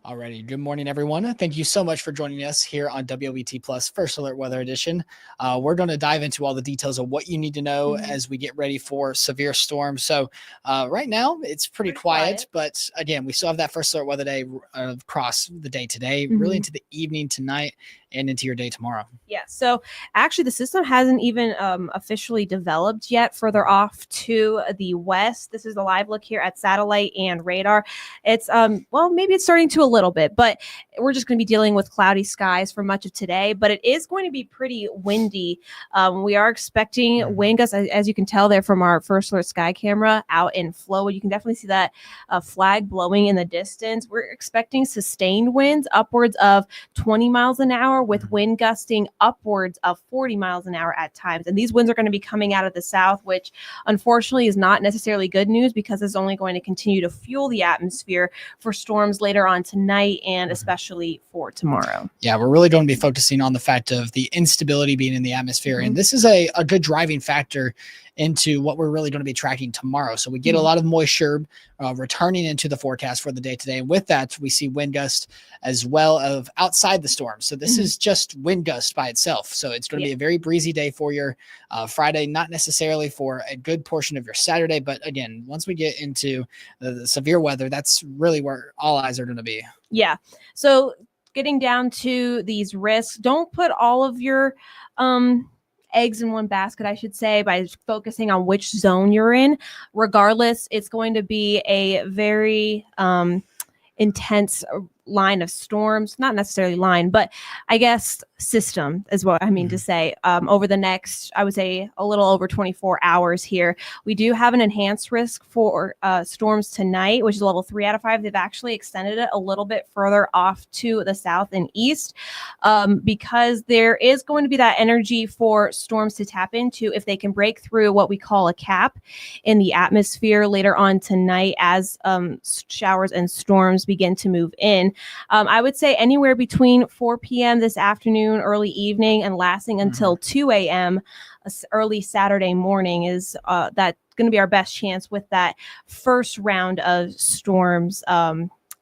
Alrighty. Good morning, everyone. Thank you so much for joining us here on Wlbt Plus First Alert Weather Edition. We're going to dive into all the details of what you need to know as we get ready for severe storms. So right now it's pretty quiet, but again, we still have that First Alert Weather Day across the day today, really into the evening tonight and into your day tomorrow. Yeah. So actually the system hasn't even officially developed yet further off to the west. This is the live look here at satellite and radar. It's well, maybe it's starting to a little bit, but we're just going to be dealing with cloudy skies for much of today, but it is going to be pretty windy. We are expecting wind gusts, as you can tell there from our First Alert sky camera out in Flowood. You can definitely see that flag blowing in the distance. We're expecting sustained winds upwards of 20 miles an hour with wind gusting upwards of 40 miles an hour at times. And these winds are going to be coming out of the south, which unfortunately is not necessarily good news because it's only going to continue to fuel the atmosphere for storms later on tonight and especially for tomorrow. Yeah, we're really going to be focusing on the fact of the instability being in the atmosphere. And this is a good driving factor into what we're really going to be tracking tomorrow. So we get a lot of moisture returning into the forecast for the day today. And with that, we see wind gust as well of outside the storm. So this is just wind gust by itself. So it's going to be a very breezy day for your Friday, not necessarily for a good portion of your Saturday. But again, once we get into the severe weather, that's really where all eyes are going to be. Yeah. So getting down to these risks, don't put all of your eggs in one basket, I should say, by focusing on which zone you're in. Regardless, it's going to be a very intense line of storms, not necessarily line, but I guess system is what I mean to say. Over the next, I would say a little over 24 hours here, we do have an enhanced risk for storms tonight, which is level 3 out of 5. They've actually extended it a little bit further off to the south and east because there is going to be that energy for storms to tap into if they can break through what we call a cap in the atmosphere later on tonight as showers and storms begin to move in. I would say anywhere between 4 p.m. this afternoon, early evening, and lasting until 2 a.m. early Saturday morning is that going to be our best chance with that first round of storms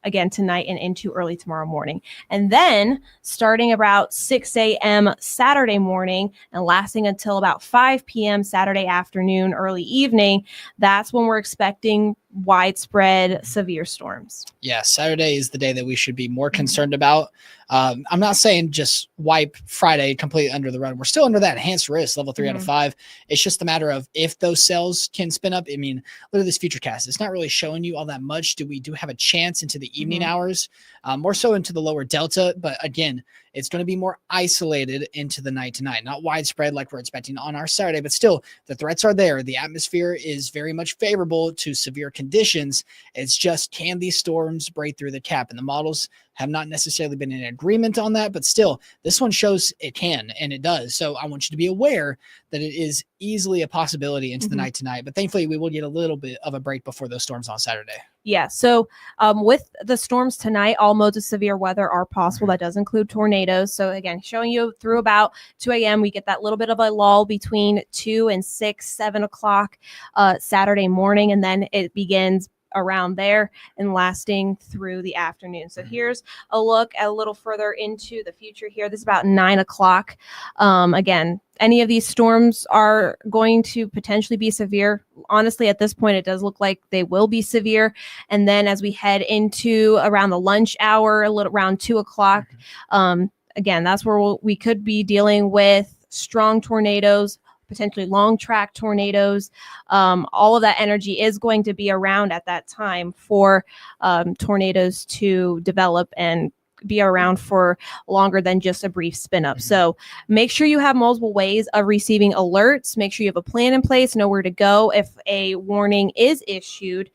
again tonight and into early tomorrow morning. And then starting about 6 a.m. Saturday morning and lasting until about 5 p.m. Saturday afternoon, early evening, that's when we're expecting widespread severe storms. Yeah, Saturday is the day that we should be more concerned about. I'm not saying just wipe Friday completely under the rug. We're still under that enhanced risk, level 3 out of 5. It's just a matter of if those cells can spin up. I mean, look at this future cast. It's not really showing you all that much. We do have a chance into the evening hours, more so into the lower delta. But again, it's going to be more isolated into the night tonight, not widespread like we're expecting on our Saturday, but still the threats are there. The atmosphere is very much favorable to severe conditions. It's just, can these storms break through the cap? And the models have not necessarily been in agreement on that, but still this one shows it can, and it does. So I want you to be aware that it is easily a possibility into the night tonight, but thankfully we will get a little bit of a break before those storms on Saturday. Yeah. So with the storms tonight, all modes of severe weather are possible. That does include tornadoes. So again, showing you through about 2 a.m., we get that little bit of a lull between 2 and 6, 7 o'clock Saturday morning, and then it begins around there and lasting through the afternoon. So here's a look a little further into the future here. This is about 9 o'clock. Again, any of these storms are going to potentially be severe. Honestly, at this point, it does look like they will be severe. And then as we head into around the lunch hour, a little around 2 o'clock, again, that's where we could be dealing with strong tornadoes, potentially long track tornadoes. All of that energy is going to be around at that time for tornadoes to develop and be around for longer than just a brief spin up. So make sure you have multiple ways of receiving alerts. Make sure you have a plan in place, know where to go if a warning is issued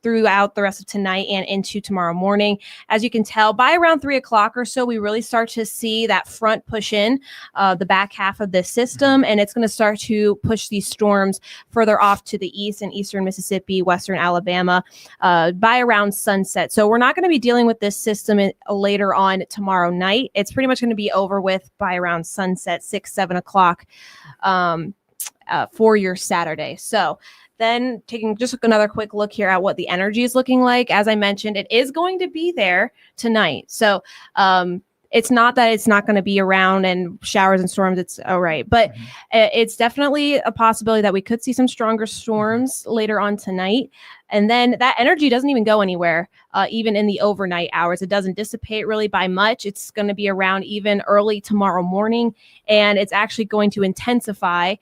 throughout the rest of tonight and into tomorrow morning. As you can tell, by around 3 o'clock or so, we really start to see that front push in the back half of this system, and it's going to start to push these storms further off to the east and eastern Mississippi, western Alabama by around sunset. So we're not going to be dealing with this system later on tomorrow night. It's pretty much going to be over with by around sunset, 6, 7 o'clock. for your Saturday. So then taking just another quick look here at what the energy is looking like. As I mentioned, it is going to be there tonight. So it's not that it's not going to be around and showers and storms. It's all right. But it's definitely a possibility that we could see some stronger storms later on tonight. And then that energy doesn't even go anywhere, even in the overnight hours. It doesn't dissipate really by much. It's going to be around even early tomorrow morning. And it's actually going to intensify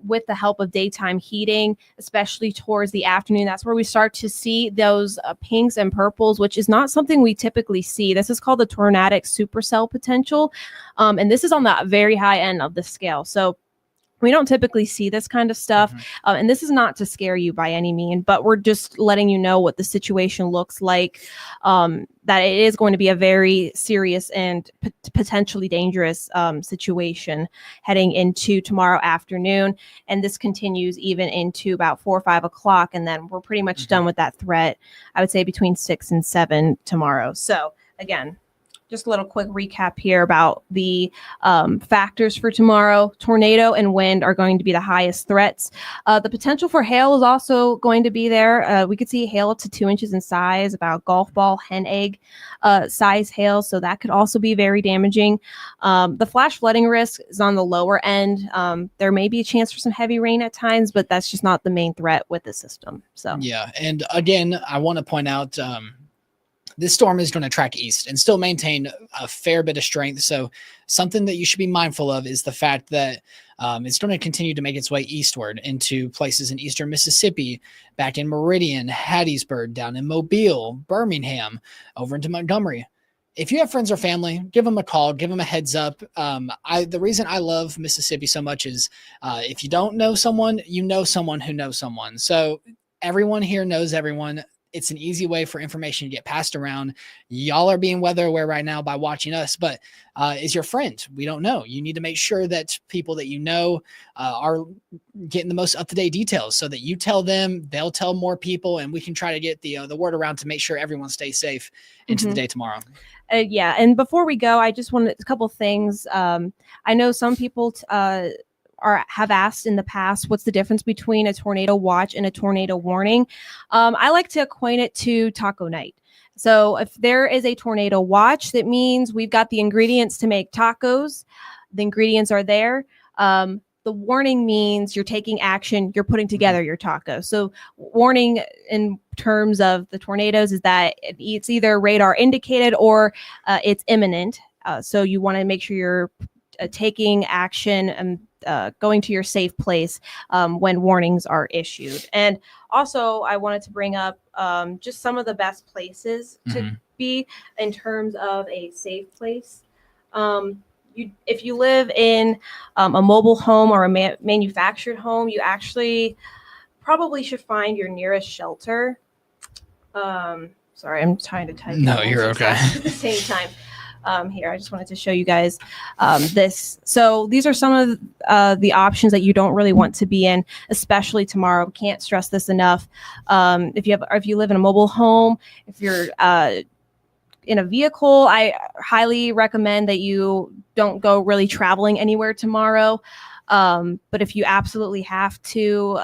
with the help of daytime heating, especially towards the afternoon. That's where we start to see those pinks and purples, which is not something we typically see. This is called the tornadic supercell potential. And this is on the very high end of the scale. So we don't typically see this kind of stuff. And this is not to scare you by any means, but we're just letting you know what the situation looks like, that it is going to be a very serious and potentially dangerous situation heading into tomorrow afternoon. And this continues even into about 4 or 5 o'clock. And then we're pretty much done with that threat, I would say between 6 and 7 tomorrow. So again, just a little quick recap here about the factors for tomorrow. Tornado and wind are going to be the highest threats. The potential for hail is also going to be there. We could see hail up to 2 inches in size, about golf ball, hen egg size hail. So that could also be very damaging. The flash flooding risk is on the lower end. There may be a chance for some heavy rain at times, but that's just not the main threat with the system. So yeah. And again, I want to point out, this storm is going to track east and still maintain a fair bit of strength. So something that you should be mindful of is the fact that it's going to continue to make its way eastward into places in eastern Mississippi, back in Meridian, Hattiesburg, down in Mobile, Birmingham, over into Montgomery. If you have friends or family, give them a call, give them a heads up. The reason I love Mississippi so much is if you don't know someone, you know someone who knows someone. So everyone here knows everyone. It's an easy way for information to get passed around. Y'all are being weather aware right now by watching us, but is your friend? We don't know. You need to make sure that people that you know are getting the most up-to-date details so that you tell them, they'll tell more people, and we can try to get the word around to make sure everyone stays safe into the day tomorrow. Yeah. And before we go, I just wanted a couple things. I know some people have asked in the past, what's the difference between a tornado watch and a tornado warning? I like to equate it to taco night. So if there is a tornado watch, that means we've got the ingredients to make tacos. The ingredients are there. The warning means you're taking action, you're putting together your taco. So warning in terms of the tornadoes is that it's either radar indicated or it's imminent. So you want to make sure you're taking action and going to your safe place when warnings are issued. And also, I wanted to bring up just some of the best places to be in terms of a safe place. If you live in a mobile home or a manufactured home, you actually probably should find your nearest shelter. Sorry, I'm trying to type. No, you're okay. At the same time. Here, I just wanted to show you guys this. So these are some of the options that you don't really want to be in, especially tomorrow. Can't stress this enough. If you live in a mobile home, if you're in a vehicle, I highly recommend that you don't go really traveling anywhere tomorrow. But if you absolutely have to,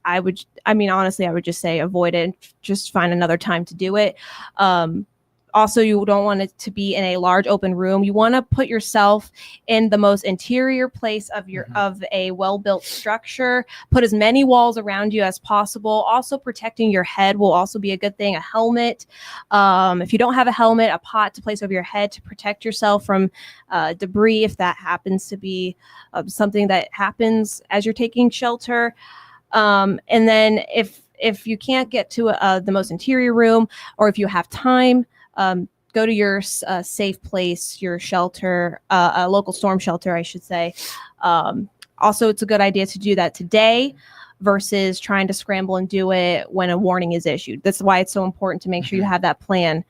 honestly, I would just say avoid it. Just find another time to do it. Also, you don't want it to be in a large open room. You want to put yourself in the most interior place of a well-built structure. Put as many walls around you as possible. Also, protecting your head will also be a good thing. A helmet. If you don't have a helmet, a pot to place over your head to protect yourself from debris, if that happens to be something that happens as you're taking shelter. And then if you can't get to the most interior room, or if you have time, go to your safe place, your shelter, a local storm shelter, I should say. Also, it's a good idea to do that today versus trying to scramble and do it when a warning is issued. That's why it's so important to make sure you have that plan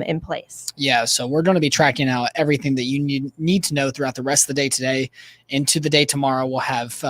in place. Yeah, so we're going to be tracking out everything that you need to know throughout the rest of the day today. into the day tomorrow. We'll have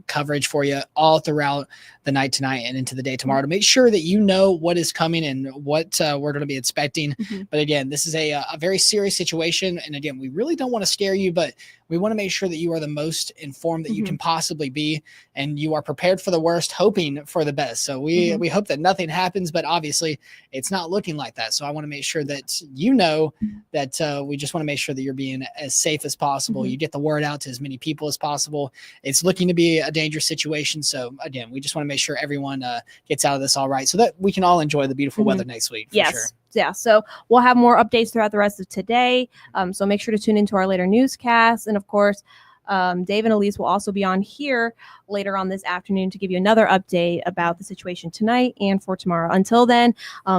coverage for you all throughout the night tonight and into the day tomorrow to make sure that you know what is coming and what we're going to be expecting. But again, this is a very serious situation. And again, we really don't want to scare you, but we want to make sure that you are the most informed that you can possibly be, and you are prepared for the worst, hoping for the best. So we hope that nothing happens, but obviously it's not looking like that. So I want to make sure that you know that we just want to make sure that you're being as safe as possible. You get the word out to as many people as possible. It's looking to be a dangerous situation. So again, we just want to make sure everyone gets out of this all right so that we can all enjoy the beautiful weather next week. For sure. Yeah, so we'll have more updates throughout the rest of today. So make sure to tune into our later newscasts. And of course, Dave and Elise will also be on here later on this afternoon to give you another update about the situation tonight and for tomorrow. Until then,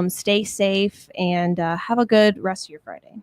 stay safe and have a good rest of your Friday.